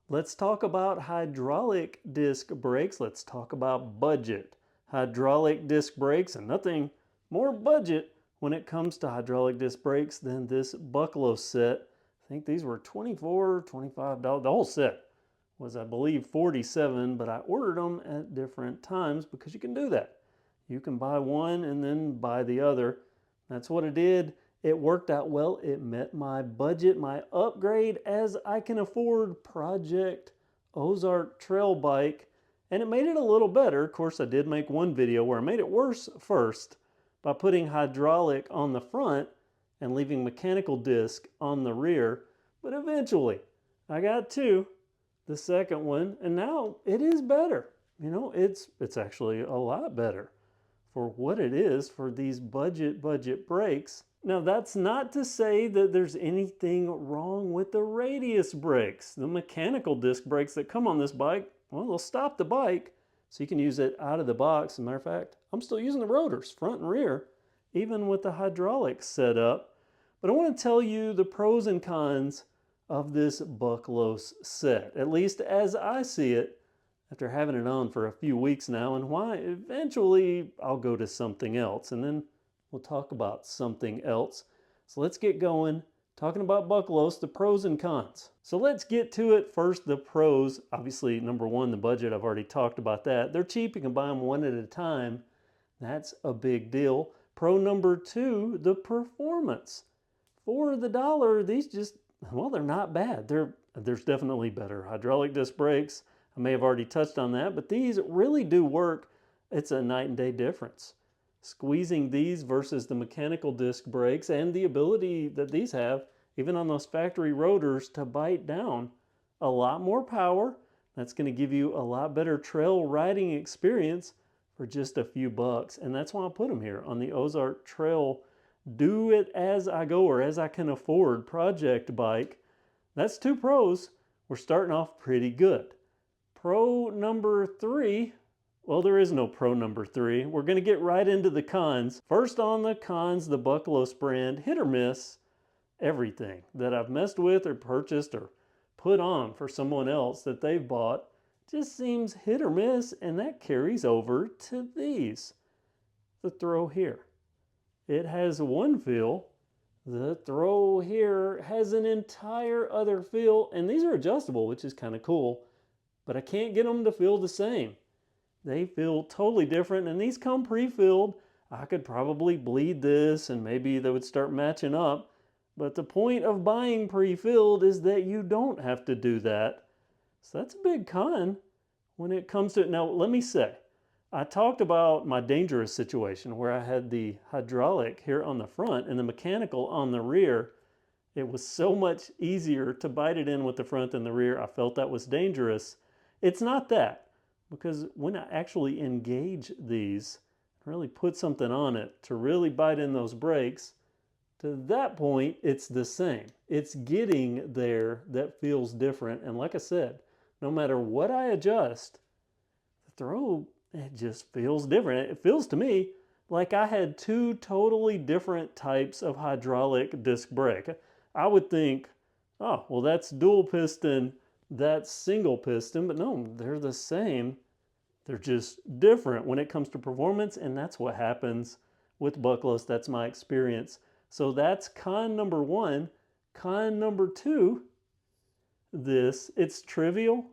Let's talk about hydraulic disc brakes. Let's talk about budget. Hydraulic disc brakes, and nothing more budget when it comes to hydraulic disc brakes than this Bucklos set. I think these were $24, $25. The whole set was, I believe, $47, but I ordered them at different times because you can do that. You can buy one and then buy the other. That's what I did. It worked out well. It met my budget, my upgrade as I can afford project Ozark trail bike, and it made it a little better. Of course, I did make one video where I made it worse first by putting hydraulic on the front and leaving mechanical disc on the rear, but eventually I got to the second one, and now it is better. You know, it's actually a lot better for what it is for these budget brakes. Now, that's not to say that there's anything wrong with the radius brakes. The mechanical disc brakes that come on this bike, well, they'll stop the bike so you can use it out of the box. As a matter of fact, I'm still using the rotors, front and rear, even with the hydraulics set up. But I want to tell you the pros and cons of this Bucklos set, at least as I see it after having it on for a few weeks now, and why eventually I'll go to something else, and then we'll talk about something else. So let's get going, talking about Bucklos, the pros and cons. So let's get to it. First, the pros. Obviously, number one, the budget. I've already talked about that. They're cheap. You can buy them one at a time. That's a big deal. Pro number two, the performance. For the dollar, these just, well, they're not bad. There's definitely better hydraulic disc brakes. I may have already touched on that, but these really do work. It's a night and day difference. Squeezing these versus the mechanical disc brakes, and the ability that these have, even on those factory rotors, to bite down a lot more power. That's going to give you a lot better trail riding experience for just a few bucks. And that's why I put them here on the Ozark Trail do it as I go, or as I can afford project bike. That's two pros. We're starting off pretty good. Pro number three, well, there is no pro number three. We're going to get right into the cons. First on the cons, the Bucklos brand, hit or miss. Everything that I've messed with or purchased or put on for someone else that they've bought just seems hit or miss, and that carries over to these. The throw here. It has one feel. The throw here has an entire other feel, and these are adjustable, which is kind of cool, but I can't get them to feel the same. They feel totally different, and these come pre-filled. I could probably bleed this and maybe they would start matching up, but the point of buying pre-filled is that you don't have to do that. So that's a big con when it comes to it. Now, let me say, I talked about my dangerous situation where I had the hydraulic here on the front and the mechanical on the rear. It was so much easier to bite it in with the front than the rear. I felt that was dangerous. It's not that, because when I actually engage these, really put something on it to really bite in those brakes, to that point, it's the same. It's getting there that feels different. And like I said, no matter what I adjust, the throw, it just feels different. It feels to me like I had two totally different types of hydraulic disc brake. I would think, oh, well, that's dual piston, that's single piston, but no, they're the same. They're just different when it comes to performance, and that's what happens with Bucklos. That's my experience. So that's con number one. Con number two, it's trivial,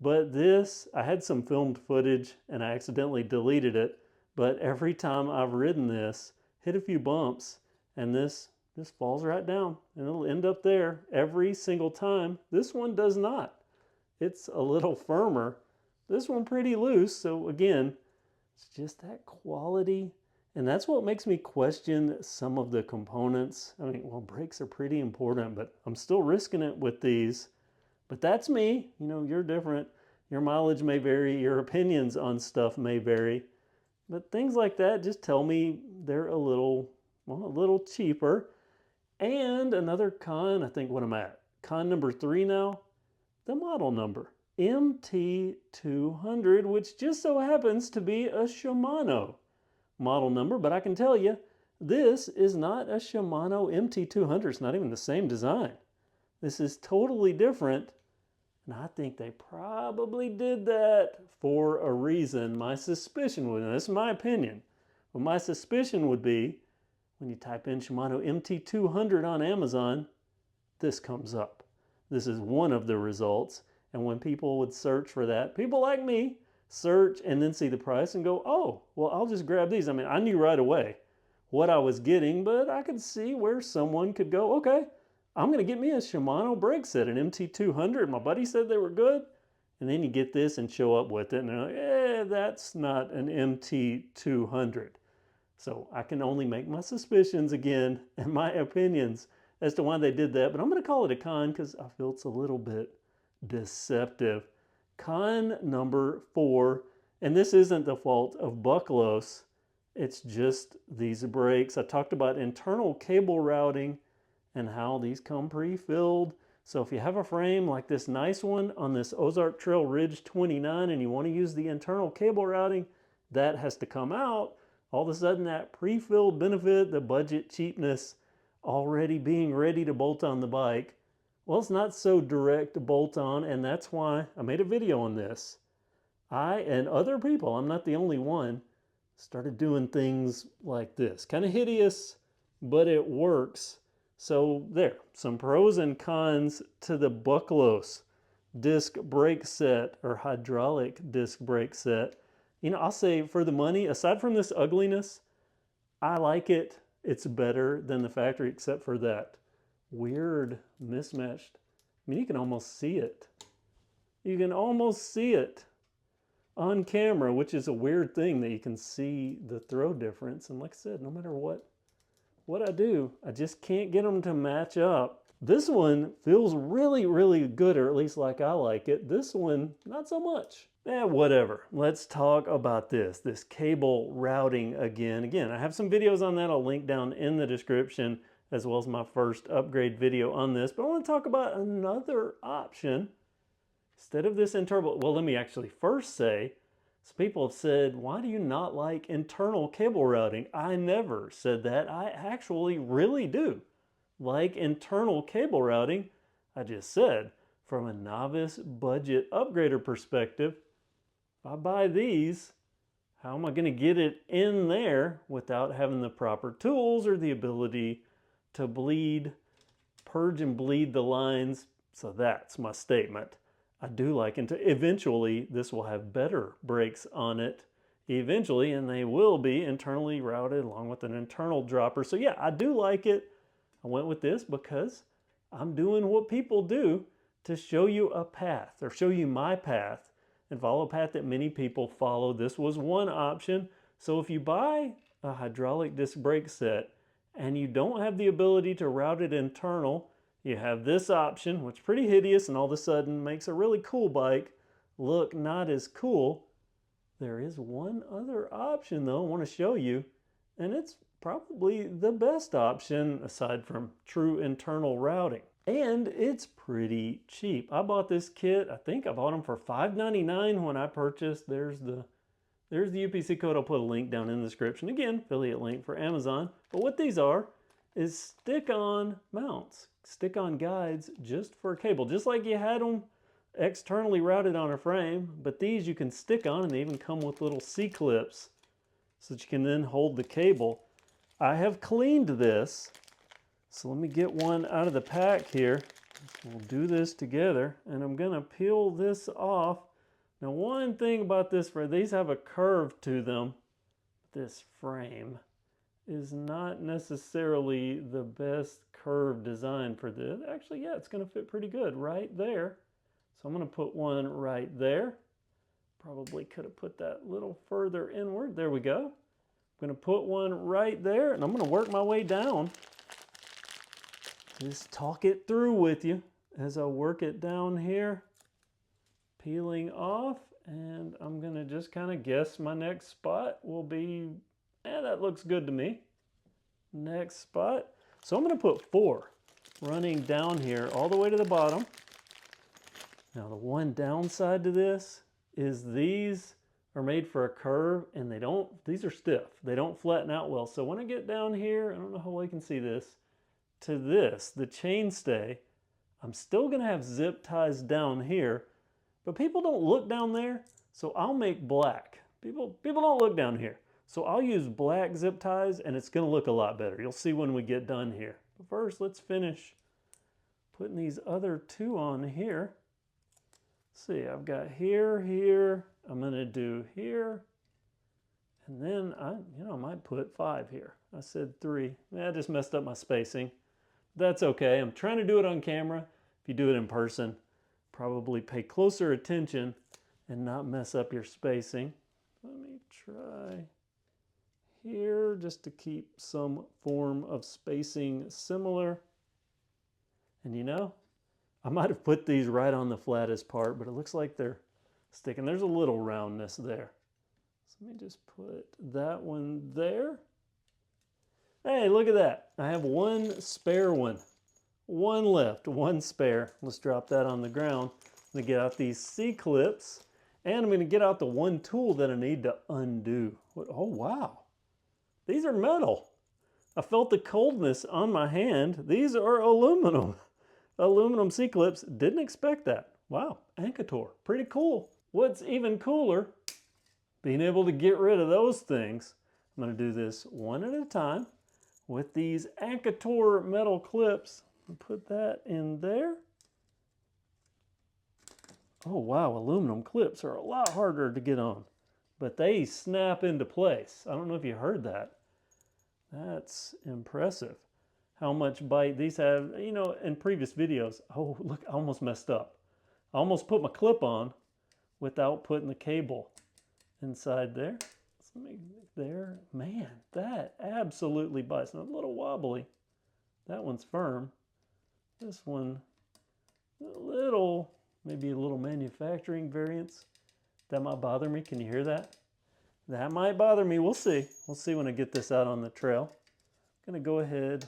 but this, I had some filmed footage and I accidentally deleted it, but every time I've ridden this, hit a few bumps, and this falls right down, and it'll end up there every single time. This one does not. It's a little firmer. This one pretty loose, so again, it's just that quality. And that's what makes me question some of the components. I mean, well, brakes are pretty important, but I'm still risking it with these. But that's me. You know, you're different. Your mileage may vary. Your opinions on stuff may vary. But things like that just tell me they're a little cheaper. And another con, I think what I'm at, con number three now, the model number. MT200, which just so happens to be a Shimano model number, but I can tell you, this is not a Shimano MT200. It's not even the same design. This is totally different, And I think they probably did that for a reason. My suspicion would, and this is my opinion, but my suspicion would be when you type in Shimano MT200 on Amazon, this comes up. This is one of the results. And when people would search for that, people like me search and then see the price and go, oh, well, I'll just grab these. I mean, I knew right away what I was getting, but I could see where someone could go, okay, I'm going to get me a Shimano brake set, an MT200. My buddy said they were good. And then you get this and show up with it, and they're like, that's not an MT200. So I can only make my suspicions again and my opinions as to why they did that. But I'm going to call it a con because I feel it's a little bit deceptive. Con number 4, and this isn't the fault of Bucklos. It's just these brakes. I talked about internal cable routing and how these come pre-filled. So if you have a frame like this nice one on this Ozark Trail Ridge 29 and you want to use the internal cable routing, that has to come out. All of a sudden that pre-filled benefit, the budget cheapness, already being ready to bolt on the bike, well, it's not so direct to bolt on, and that's why I made a video on this. I and other people, I'm not the only one, started doing things like this. Kind of hideous, but it works. So there, some pros and cons to the Bucklos disc brake set or hydraulic disc brake set. You know, I'll say for the money, aside from this ugliness, I like it. It's better than the factory except for that weird mismatched. I mean, you can almost see it. You can almost see it on camera, which is a weird thing that you can see the throw difference. And like I said, no matter what I do, I just can't get them to match up. This one feels really, really good, or at least like I like it. This one, not so much. Whatever. Let's talk about this cable routing again. Again, I have some videos on that. I'll link down in the description, as well as my first upgrade video on this. But I want to talk about another option. Instead of this internal, well, let me actually first say, some people have said, why do you not like internal cable routing? I never said that. I actually really do like internal cable routing. I just said, from a novice budget upgrader perspective, if I buy these, how am I going to get it in there without having the proper tools or the ability to bleed, purge and bleed the lines? So that's my statement. I do like it. Eventually, this will have better brakes on it eventually, and they will be internally routed along with an internal dropper. So yeah, I do like it. I went with this because I'm doing what people do to show you a path, or show you my path, and follow a path that many people follow. This was one option. So if you buy a hydraulic disc brake set and you don't have the ability to route it internal, you have this option, which is pretty hideous and all of a sudden makes a really cool bike look not as cool. There is one other option though I want to show you, and it's probably the best option aside from true internal routing. And it's pretty cheap. I bought this kit, I think I bought them for $5.99 when I purchased. There's the UPC code. I'll put a link down in the description. Again, affiliate link for Amazon. But what these are is stick-on mounts, stick-on guides just for a cable. Just like you had them externally routed on a frame, but these you can stick on, and they even come with little C-clips so that you can then hold the cable. I have cleaned this. So let me get one out of the pack here. We'll do this together, and I'm gonna peel this off. Now, one thing about this, these have a curve to them. This frame is not necessarily the best curve design for this. Actually, yeah, it's gonna fit pretty good right there. So I'm gonna put one right there. Probably could have put that a little further inward. There we go. I'm gonna put one right there, and I'm gonna work my way down. Just talk it through with you as I work it down here, peeling off, and I'm gonna just kind of guess my next spot will be, that looks good to me. Next spot. So I'm gonna put 4 running down here all the way to the bottom. Now the one downside to this is these are made for a curve, and these are stiff. They don't flatten out well. So when I get down here, I don't know how well you can see this, to this, the chainstay, I'm still gonna have zip ties down here, but people don't look down there, so I'll make black. People don't look down here. So I'll use black zip ties and it's gonna look a lot better. You'll see when we get done here. But first, let's finish putting these other two on here. Let's see, I've got here, here, I'm gonna do here, and then I might put 5 here. I said 3. I just messed up my spacing. That's okay, I'm trying to do it on camera. If you do it in person, probably pay closer attention and not mess up your spacing. Let me try here just to keep some form of spacing similar. And you know, I might have put these right on the flattest part, but it looks like they're sticking. There's a little roundness there. So let me just put that one there. Hey, look at that. I have one spare one. One left, one spare. Let's drop that on the ground. I'm gonna get out these C-clips, and I'm gonna get out the one tool that I need to undo. Oh, wow. These are metal. I felt the coldness on my hand. These are aluminum. Aluminum C-clips. Didn't expect that. Wow, Ankator. Pretty cool. What's even cooler, being able to get rid of those things. I'm gonna do this one at a time with these Ankator metal clips. I'll put that in there. Oh wow, aluminum clips are a lot harder to get on, but they snap into place. I don't know if you heard that. That's impressive. How much bite these have, you know, in previous videos. Oh, look, I almost messed up. I almost put my clip on without putting the cable inside there. So let me, there, man, that absolutely bites. Now, a little wobbly. That one's firm. This one, a little, maybe a little manufacturing variance. That might bother me. Can you hear that? That might bother me. We'll see. We'll see when I get this out on the trail. I'm going to go ahead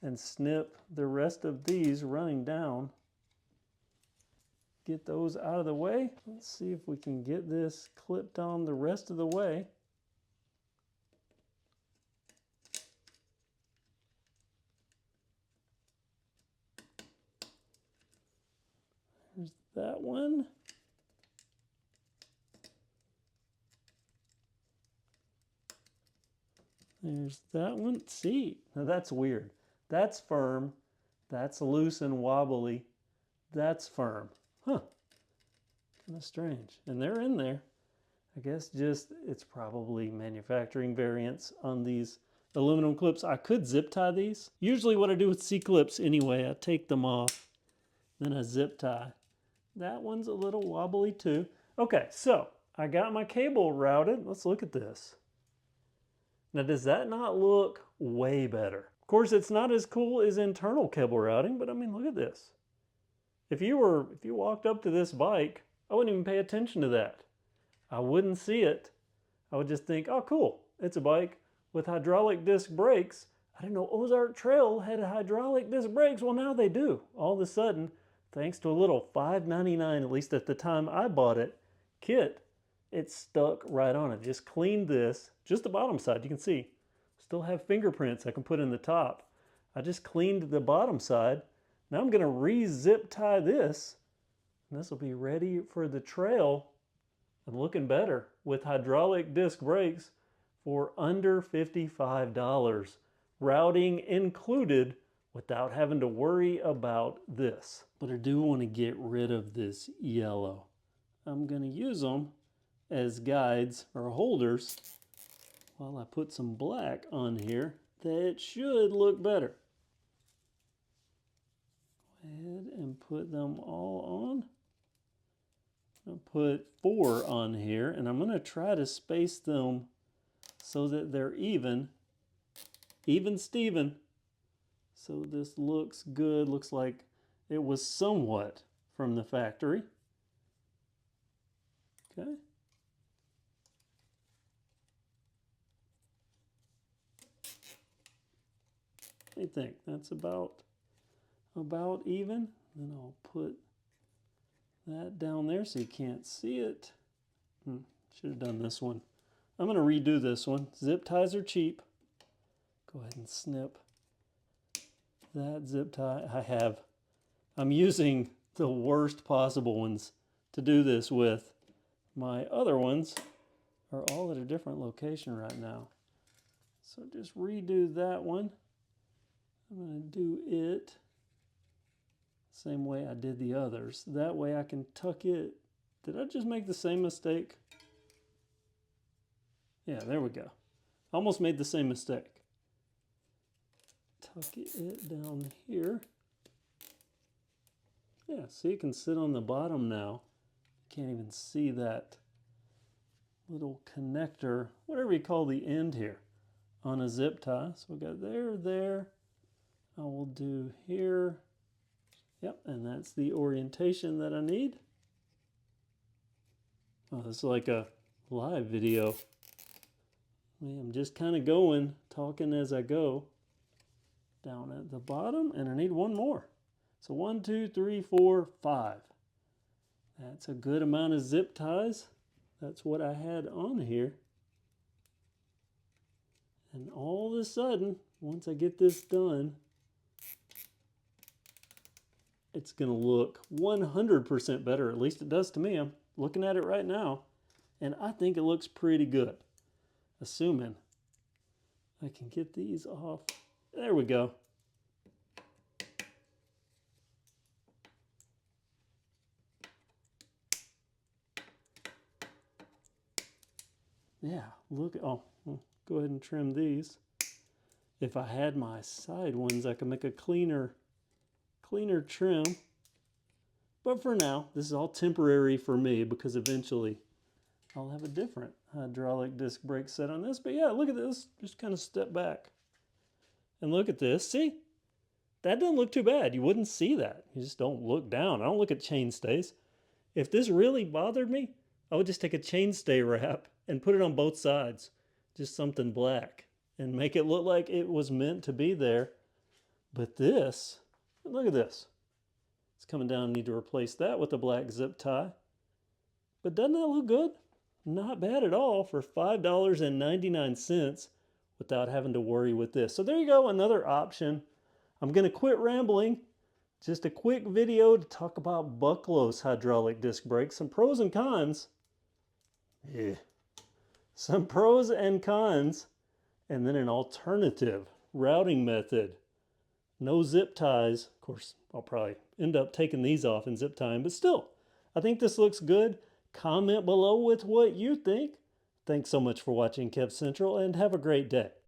and snip the rest of these running down. Get those out of the way. Let's see if we can get this clipped on the rest of the way. There's that one. There's that one. See, now that's weird. That's firm. That's loose and wobbly. That's firm. Huh. Kind of strange. And they're in there. I guess just it's probably manufacturing variants on these aluminum clips. I could zip tie these. Usually what I do with C-clips anyway, I take them off, then I zip tie. That one's a little wobbly too. Okay, so I got my cable routed. Let's look at this. Now, does that not look way better? Of course, it's not as cool as internal cable routing, but I mean, look at this. If you walked up to this bike, I wouldn't even pay attention to that. I wouldn't see it. I would just think, oh, cool. It's a bike with hydraulic disc brakes. I didn't know Ozark Trail had hydraulic disc brakes. Well, now they do. All of a sudden, thanks to a little $5.99, at least at the time I bought it, kit, it stuck right on it. Just cleaned this, just the bottom side. You can see, still have fingerprints I can put in the top. I just cleaned the bottom side. Now I'm gonna re-zip tie this, and this will be ready for the trail and looking better with hydraulic disc brakes for under $55. Routing included without having to worry about this. But I do want to get rid of this yellow. I'm gonna use them as guides or holders while I put some black on here that should look better. Go ahead and put them all on. I'll put 4 on here, and I'm going to try to space them so that they're even Steven. So this looks good. Looks like it was somewhat from the factory. Okay. What do you think? That's about even. Then I'll put that down there so you can't see it. Should have done this one. I'm going to redo this one. Zip ties are cheap. Go ahead and snip that zip tie. I'm using the worst possible ones to do this with. My other ones are all at a different location right now. So just redo that one. I'm going to do it same way I did the others. That way I can tuck it. Did I just make the same mistake? Yeah, there we go. Almost made the same mistake. Tuck it down here. Yeah, see, it can sit on the bottom now. Can't even see that little connector, whatever you call the end here, on a zip tie. So we got there. I will do here. Yep, and that's the orientation that I need. Oh, this is like a live video. I'm just kind of going, talking as I go. Down at the bottom, and I need one more. So 1, 2, 3, 4, 5. That's a good amount of zip ties. That's what I had on here. And all of a sudden, once I get this done, it's going to look 100% better. At least it does to me. I'm looking at it right now, and I think it looks pretty good. Assuming I can get these off. There we go. Yeah, look. Oh, well, go ahead and trim these. If I had my side ones, I could make a cleaner trim. But for now, this is all temporary for me because eventually I'll have a different hydraulic disc brake set on this. But yeah, look at this. Just kind of step back and look at this. See? That doesn't look too bad. You wouldn't see that. You just don't look down. I don't look at chain stays. If this really bothered me, I would just take a chainstay wrap and put it on both sides. Just something black. And make it look like it was meant to be there. But this, look at this. It's coming down. I need to replace that with a black zip tie. But doesn't that look good? Not bad at all for $5.99 without having to worry with this. So there you go, another option. I'm going to quit rambling. Just a quick video to talk about Bucklos hydraulic disc brakes. Some pros and cons. Yeah. Some pros and cons. And then an alternative routing method. No zip ties. Of course, I'll probably end up taking these off and zip tying, but still, I think this looks good. Comment below with what you think. Thanks so much for watching KevCentral, and have a great day.